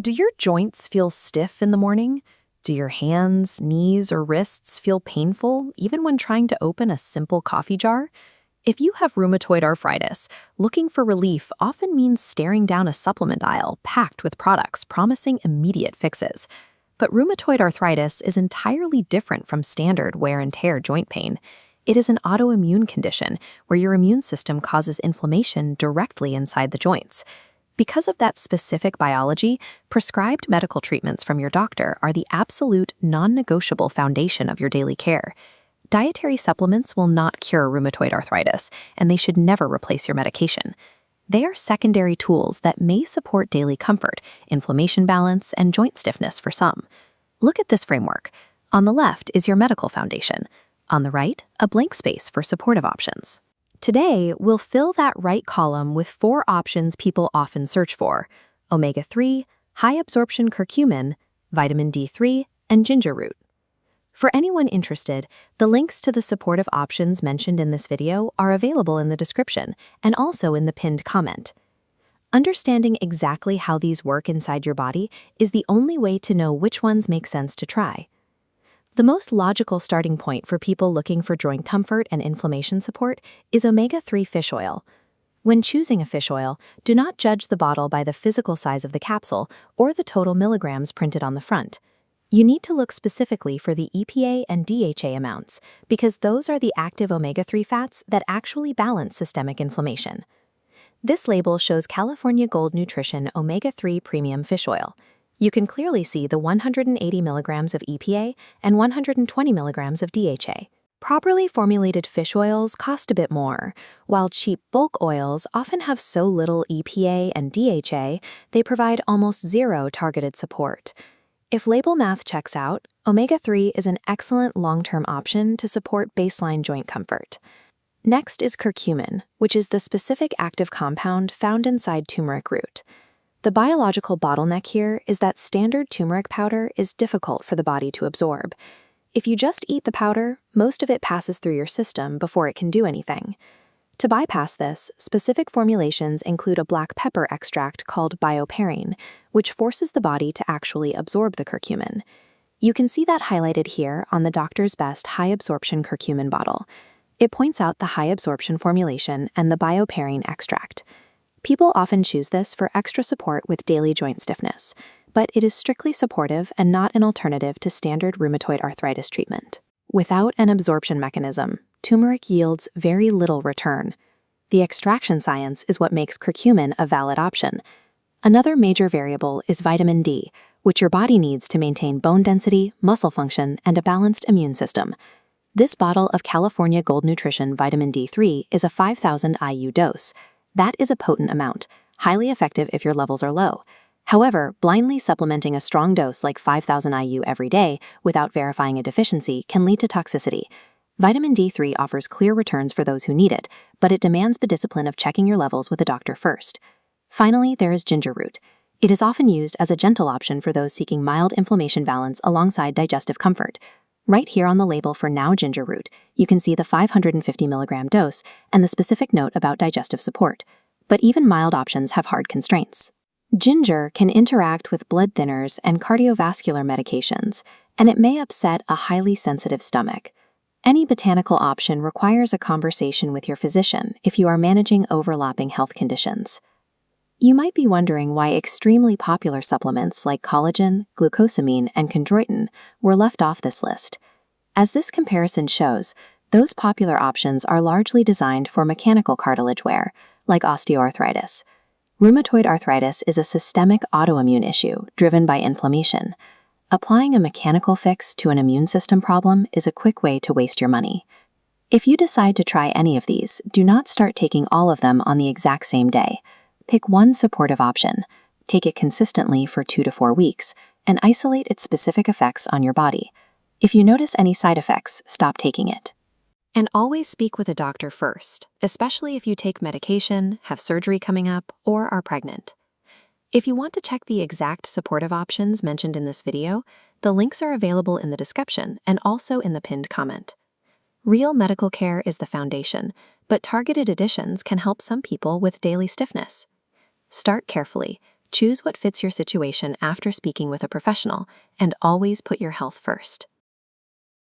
Do your joints feel stiff in the morning? Do your hands, knees, or wrists feel painful even when trying to open a simple coffee jar? If you have rheumatoid arthritis, looking for relief often means staring down a supplement aisle packed with products promising immediate fixes. But rheumatoid arthritis is entirely different from standard wear and tear joint pain. It is an autoimmune condition where your immune system causes inflammation directly inside the joints. Because of that specific biology, prescribed medical treatments from your doctor are the absolute non-negotiable foundation of your daily care. Dietary supplements will not cure rheumatoid arthritis, and they should never replace your medication. They are secondary tools that may support daily comfort, inflammation balance, and joint stiffness for some. Look at this framework. On the left is your medical foundation. On the right, a blank space for supportive options. Today, we'll fill that right column with 4 options people often search for: omega-3, high-absorption curcumin, vitamin D3, and ginger root. For anyone interested, the links to the supportive options mentioned in this video are available in the description and also in the pinned comment. Understanding exactly how these work inside your body is the only way to know which ones make sense to try. The most logical starting point for people looking for joint comfort and inflammation support is omega-3 fish oil. When choosing a fish oil, do not judge the bottle by the physical size of the capsule or the total milligrams printed on the front. You need to look specifically for the EPA and DHA amounts, because those are the active omega-3 fats that actually balance systemic inflammation. This label shows California Gold Nutrition Omega-3 Premium Fish Oil. You can clearly see the 180 milligrams of EPA and 120 milligrams of DHA. Properly formulated fish oils cost a bit more. While cheap bulk oils often have so little EPA and DHA, they provide almost zero targeted support. If label math checks out, omega-3 is an excellent long-term option to support baseline joint comfort. Next is curcumin, which is the specific active compound found inside turmeric root. The biological bottleneck here is that standard turmeric powder is difficult for the body to absorb. If you just eat the powder, most of it passes through your system before it can do anything. To bypass this, specific formulations include a black pepper extract called bioperine, which forces the body to actually absorb the curcumin. You can see that highlighted here on the Doctor's Best High Absorption Curcumin bottle. It points out the high absorption formulation and the bioperine extract. People often choose this for extra support with daily joint stiffness, but it is strictly supportive and not an alternative to standard rheumatoid arthritis treatment. Without an absorption mechanism, turmeric yields very little return. The extraction science is what makes curcumin a valid option. Another major variable is vitamin D, which your body needs to maintain bone density, muscle function, and a balanced immune system. This bottle of California Gold Nutrition vitamin D3 is a 5,000 IU dose. That is a potent amount, highly effective if your levels are low. However, blindly supplementing a strong dose like 5,000 IU every day without verifying a deficiency can lead to toxicity. Vitamin D3 offers clear returns for those who need it, but it demands the discipline of checking your levels with a doctor first. Finally, there is ginger root. It is often used as a gentle option for those seeking mild inflammation balance alongside digestive comfort. Right here on the label for Now Ginger Root, you can see the 550 milligram dose and the specific note about digestive support. But even mild options have hard constraints. Ginger can interact with blood thinners and cardiovascular medications, and it may upset a highly sensitive stomach. Any botanical option requires a conversation with your physician if you are managing overlapping health conditions. You might be wondering why extremely popular supplements like collagen, glucosamine, and chondroitin were left off this list. As this comparison shows, those popular options are largely designed for mechanical cartilage wear, like osteoarthritis. Rheumatoid arthritis is a systemic autoimmune issue driven by inflammation. Applying a mechanical fix to an immune system problem is a quick way to waste your money. If you decide to try any of these, do not start taking all of them on the exact same day. Pick one supportive option, take it consistently for 2 to 4 weeks, and isolate its specific effects on your body. If you notice any side effects, stop taking it. And always speak with a doctor first, especially if you take medication, have surgery coming up, or are pregnant. If you want to check the exact supportive options mentioned in this video, the links are available in the description and also in the pinned comment. Real medical care is the foundation, but targeted additions can help some people with daily stiffness. Start carefully. Choose what fits your situation after speaking with a professional, and always put your health first.